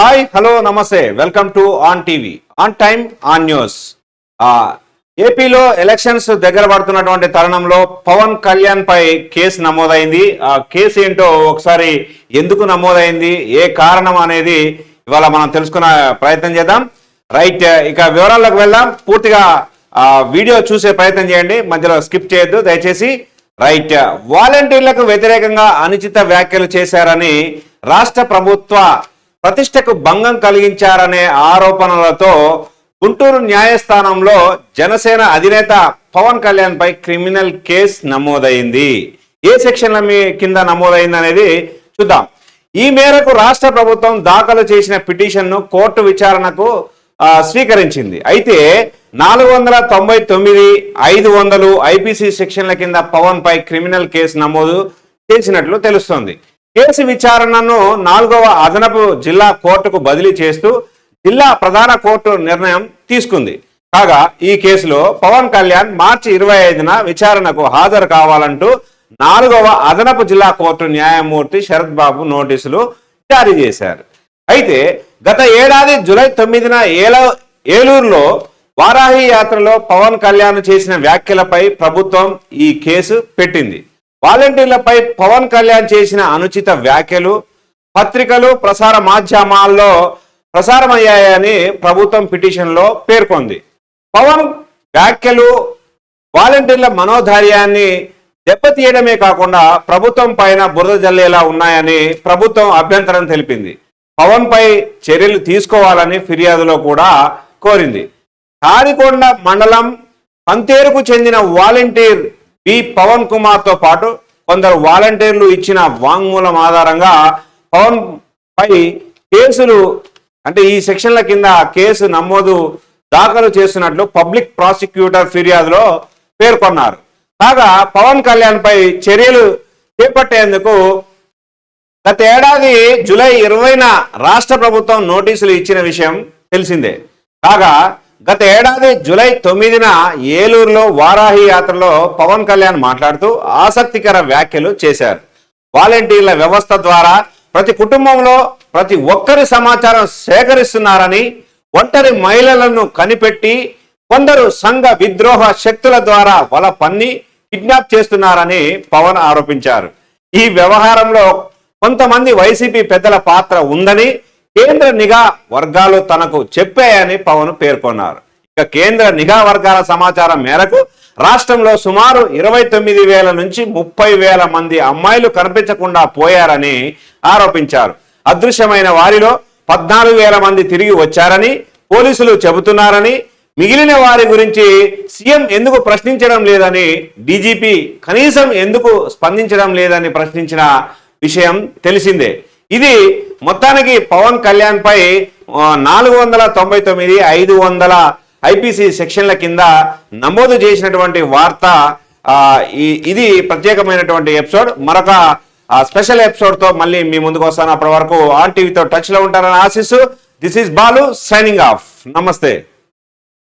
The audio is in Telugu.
హాయ్ హలో నమస్తే welcome to on TV on time on news. ఏపీలో ఎలక్షన్స్ దగ్గర పడుతున్నటువంటి తరుణంలో పవన్ కళ్యాణ్ పై కేసు నమోదైంది. ఆ కేసు ఏంటో ఒకసారి ఎందుకు నమోదైంది, ఏ కారణం అనేది ఇవాళ మనం తెలుసుకునే ప్రయత్నం చేద్దాం. రైట్, ఇక వివరాల్లోకి వెళ్దాం. పూర్తిగా వీడియో చూసే ప్రయత్నం చేయండి, మధ్యలో స్కిప్ చేయొద్దు దయచేసి. రైట్, వాలంటీర్లకు వ్యతిరేకంగా అనుచిత వ్యాఖ్యలు చేశారని రాష్ట్ర ప్రభుత్వ ప్రతిష్టకు భంగం కలిగించారనే ఆరోపణలతో గుంటూరు న్యాయస్థానంలో జనసేన అధినేత పవన్ కళ్యాణ్ పై క్రిమినల్ కేసు నమోదైంది. ఏ సెక్షన్ల కింద నమోదైంది అనేది చూద్దాం. ఈ మేరకు రాష్ట్ర ప్రభుత్వం దాఖలు చేసిన పిటిషన్ను కోర్టు విచారణకు స్వీకరించింది. అయితే 499, 500 ఐపీసీ సెక్షన్ల కింద పవన్ పై క్రిమినల్ కేసు నమోదు చేసినట్లు తెలుస్తోంది. కేసు విచారణను 4వ అదనపు జిల్లా కోర్టుకు బదిలీ చేస్తూ జిల్లా ప్రధాన కోర్టు నిర్ణయం తీసుకుంది. కాగా ఈ కేసులో పవన్ కళ్యాణ్ మార్చి 25న విచారణకు హాజరు కావాలంటూ 4వ అదనపు జిల్లా కోర్టు న్యాయమూర్తి శరత్ బాబు నోటీసులు జారీ చేశారు. అయితే గత ఏడాది జూలై 9న ఏలూరులో వారాహి యాత్రలో పవన్ కళ్యాణ్ చేసిన వ్యాఖ్యలపై ప్రభుత్వం ఈ కేసు పెట్టింది. వాలంటీర్లపై పవన్ కళ్యాణ్ చేసిన అనుచిత వ్యాఖ్యలు పత్రికలు, ప్రసార మాధ్యమాల్లో ప్రసారమయ్యాయని ప్రభుత్వం పిటిషన్లో పేర్కొంది. పవన్ వ్యాఖ్యలు వాలంటీర్ల మనోధైర్యాన్ని దెబ్బతీయడమే కాకుండా ప్రభుత్వం పైన బురద జల్లేలా ఉన్నాయని ప్రభుత్వం అభ్యంతరం తెలిపింది. పవన్ పై చర్యలు తీసుకోవాలని ఫిర్యాదులో కూడా కోరింది. తాడికొండ మండలం పంతేరుకు చెందిన వాలంటీర్ బి పవన్ కుమార్ తో పాటు కొందరు వాలంటీర్లు ఇచ్చిన వాంగ్మూలం ఆధారంగా పవన్ పై కేసులు ఈ సెక్షన్ల కింద కేసు నమోదు దాఖలు చేస్తున్నట్లు పబ్లిక్ ప్రాసిక్యూటర్ ఫిర్యాదులో పేర్కొన్నారు. కాగా పవన్ కళ్యాణ్ పై చర్యలు చేపట్టేందుకు గత ఏడాది జూలై 20న రాష్ట్ర ప్రభుత్వం నోటీసులు ఇచ్చిన విషయం తెలిసిందే. కాగా గత ఏడాది జూలై 9న ఏలూరులో వారాహి యాత్రలో పవన్ కళ్యాణ్ మాట్లాడుతూ ఆసక్తికర వ్యాఖ్యలు చేశారు. వాలంటీర్ల వ్యవస్థ ద్వారా ప్రతి కుటుంబంలో ప్రతి ఒక్కరి సమాచారం సేకరిస్తున్నారని, ఒంటరి మహిళలను కనిపెట్టి కొందరు సంఘ విద్రోహ శక్తుల ద్వారా వల పన్ని కిడ్నాప్ చేస్తున్నారని పవన్ ఆరోపించారు. ఈ వ్యవహారంలో కొంతమంది వైసీపీ పెద్దల పాత్ర ఉందని కేంద్ర నిఘా వర్గాలు తనకు చెప్పాయని పవన్ పేర్కొన్నారు. ఇక కేంద్ర నిఘా వర్గాల సమాచారం మేరకు రాష్ట్రంలో సుమారు 29,000 నుంచి 30,000 మంది అమ్మాయిలు కనిపించకుండా పోయారని ఆరోపించారు. అదృశ్యమైన వారిలో 14,000 మంది తిరిగి వచ్చారని పోలీసులు చెబుతున్నారని, మిగిలిన వారి గురించి సీఎం ఎందుకు ప్రశ్నించడం లేదని, డీజీపీ కనీసం ఎందుకు స్పందించడం లేదని ప్రశ్నించిన విషయం తెలిసిందే. ఇది మొత్తానికి పవన్ కళ్యాణ్ పై 499, 500 ఐపీసీ సెక్షన్ల కింద నమోదు చేసినటువంటి వార్త. ఇది ప్రత్యేకమైనటువంటి ఎపిసోడ్. మరొక స్పెషల్ ఎపిసోడ్ తో మళ్ళీ మీ ముందుకు వస్తాను. అప్పటి వరకు ఆన్ టీవీతో టచ్ లో ఉంటారని ఆశిస్తూ this is Balu signing off. నమస్తే.